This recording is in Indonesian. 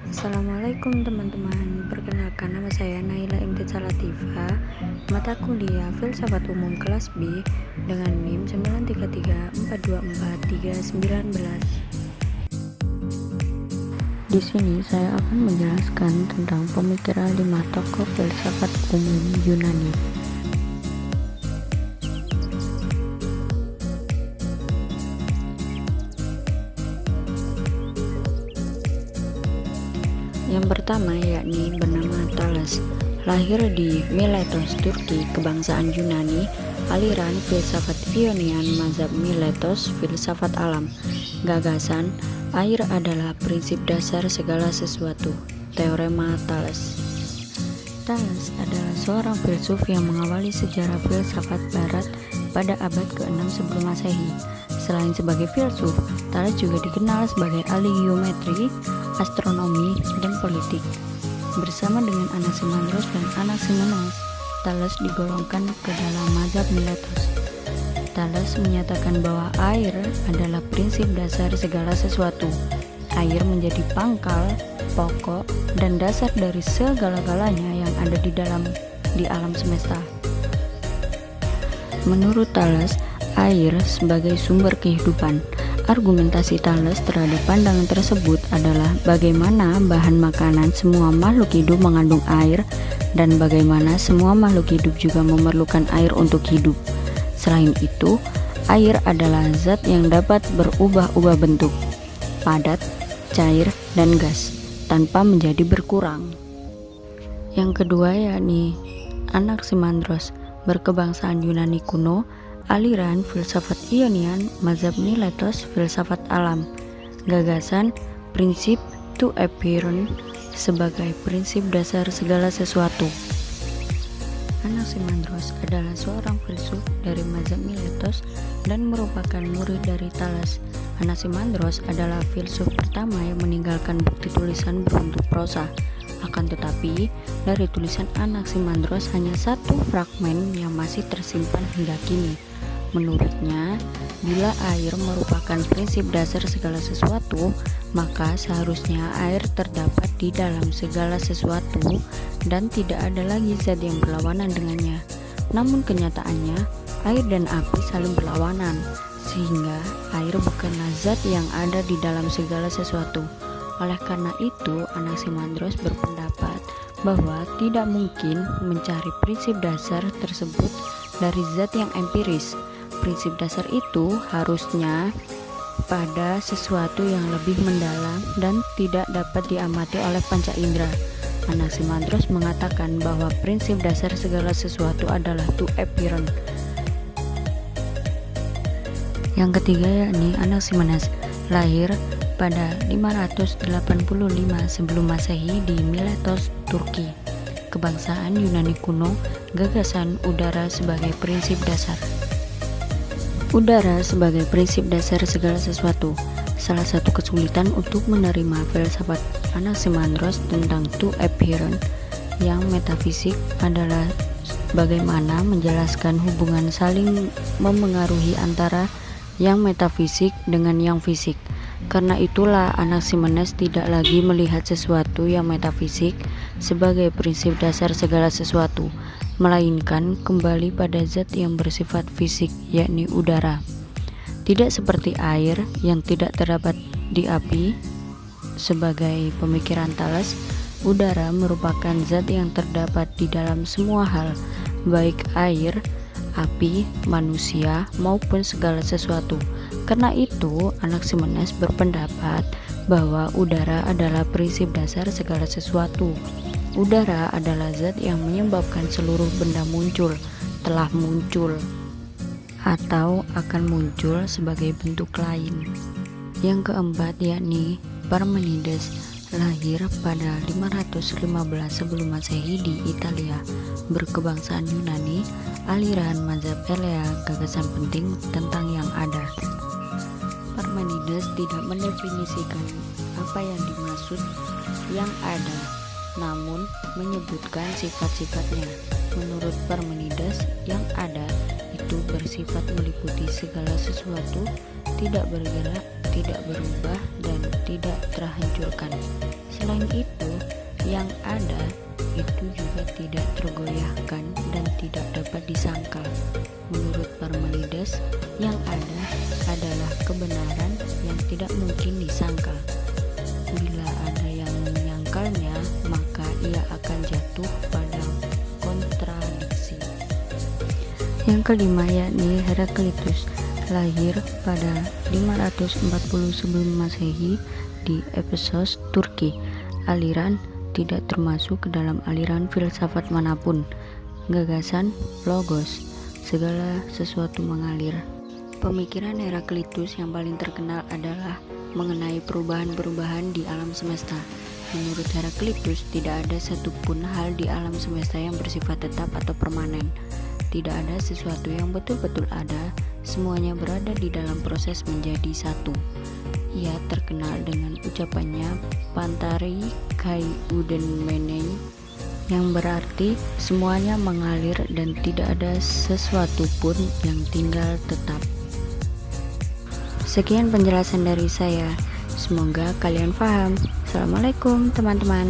Assalamualaikum teman-teman, perkenalkan nama saya Naila Imtidza Latifah, mata kuliah Filsafat Umum kelas B dengan NIM 933424319. Di sini saya akan menjelaskan tentang pemikiran 5 tokoh filsafat umum Yunani. Yang pertama yakni bernama Thales, lahir di Miletos, Turki, kebangsaan Yunani, aliran filsafat Ionian, mazhab Miletos, filsafat alam. Gagasan, air adalah prinsip dasar segala sesuatu. Teorema Thales. Thales adalah seorang filsuf yang mengawali sejarah filsafat barat pada abad ke-6 sebelum Masehi. Selain sebagai filsuf, Thales juga dikenal sebagai ahli geometri, astronomi, dan politik. Bersama dengan Anaximandros dan Anaximenes, Thales digolongkan ke dalam mazhab Miletos. Thales menyatakan bahwa air adalah prinsip dasar segala sesuatu. Air menjadi pangkal, pokok, dan dasar dari segala-galanya yang ada di alam semesta. Menurut Thales, air sebagai sumber kehidupan. Argumentasi Thales terhadap pandangan tersebut adalah bagaimana bahan makanan semua makhluk hidup mengandung air dan bagaimana semua makhluk hidup juga memerlukan air untuk hidup. Selain itu, air adalah zat yang dapat berubah-ubah bentuk, padat, cair, dan gas, tanpa menjadi berkurang. Yang kedua yakni Anaximandros, berkebangsaan Yunani kuno, aliran filsafat Ionian, mazhab Miletos, filsafat alam. Gagasan, prinsip to appearance sebagai prinsip dasar segala sesuatu. Anaximandros adalah seorang filsuf dari mazhab Miletos dan merupakan murid dari Thales. Anaximandros adalah filsuf pertama yang meninggalkan bukti tulisan berbentuk prosa. Akan tetapi, dari tulisan Anaximandros hanya satu fragmen yang masih tersimpan hingga kini. Menurutnya, bila air merupakan prinsip dasar segala sesuatu, maka seharusnya air terdapat di dalam segala sesuatu dan tidak ada lagi zat yang berlawanan dengannya. Namun kenyataannya, air dan api saling berlawanan, sehingga air bukanlah zat yang ada di dalam segala sesuatu. Oleh karena itu, Anaximandros berpendapat bahwa tidak mungkin mencari prinsip dasar tersebut dari zat yang empiris. Prinsip dasar itu harusnya pada sesuatu yang lebih mendalam dan tidak dapat diamati oleh panca indera. Anaximandros mengatakan bahwa prinsip dasar segala sesuatu adalah to appearance. Yang ketiga yakni Anaximenes, lahir pada 585 sebelum Masehi di Miletos, Turki. Kebangsaan Yunani kuno, gagasan udara sebagai prinsip dasar. Udara sebagai prinsip dasar segala sesuatu. Salah satu kesulitan untuk menerima filsafat Anaximandros tentang to appearance yang metafisik adalah bagaimana menjelaskan hubungan saling memengaruhi antara yang metafisik dengan yang fisik. Karena itulah Anaximenes tidak lagi melihat sesuatu yang metafisik sebagai prinsip dasar segala sesuatu, melainkan kembali pada zat yang bersifat fisik, yakni udara. Tidak seperti air yang tidak terdapat di api. Sebagai pemikiran Thales, udara merupakan zat yang terdapat di dalam semua hal, baik air, api, manusia, maupun segala sesuatu. Karena itu, Anaximenes berpendapat bahwa udara adalah prinsip dasar segala sesuatu. Udara adalah zat yang menyebabkan seluruh benda muncul, telah muncul, atau akan muncul sebagai bentuk lain. Yang keempat yakni Parmenides, lahir pada 515 sebelum Masehi di Italia, berkebangsaan Yunani, aliran mazhab Elea, gagasan penting tentang yang ada. Parmenides tidak mendefinisikan apa yang dimaksud yang ada, namun menyebutkan sifat-sifatnya. Menurut Parmenides, yang ada itu bersifat meliputi segala sesuatu, tidak bergerak, tidak berubah dan tidak terhancurkan. Selain itu, yang ada itu juga tidak tergoyahkan dan tidak dapat disangkal. Menurut Parmenides, yang ada adalah kebenaran yang tidak mungkin disangkal. Bila ada yang menyangkalnya, maka ia akan jatuh pada kontradiksi. Yang kelima yakni Heraklitus, lahir pada 540 sebelum Masehi di Efesus, Turki. Aliran tidak termasuk ke dalam aliran filsafat manapun. Gagasan logos, segala sesuatu mengalir. Pemikiran Heraklitus yang paling terkenal adalah mengenai perubahan-perubahan di alam semesta. Menurut Heraklitus, tidak ada satupun hal di alam semesta yang bersifat tetap atau permanen. Tidak ada sesuatu yang betul-betul ada, semuanya berada di dalam proses menjadi satu. Ia terkenal dengan ucapannya Pantari Kai Uden Menei, yang berarti semuanya mengalir dan tidak ada sesuatu pun yang tinggal tetap. Sekian penjelasan dari saya, semoga kalian paham. Assalamualaikum teman-teman.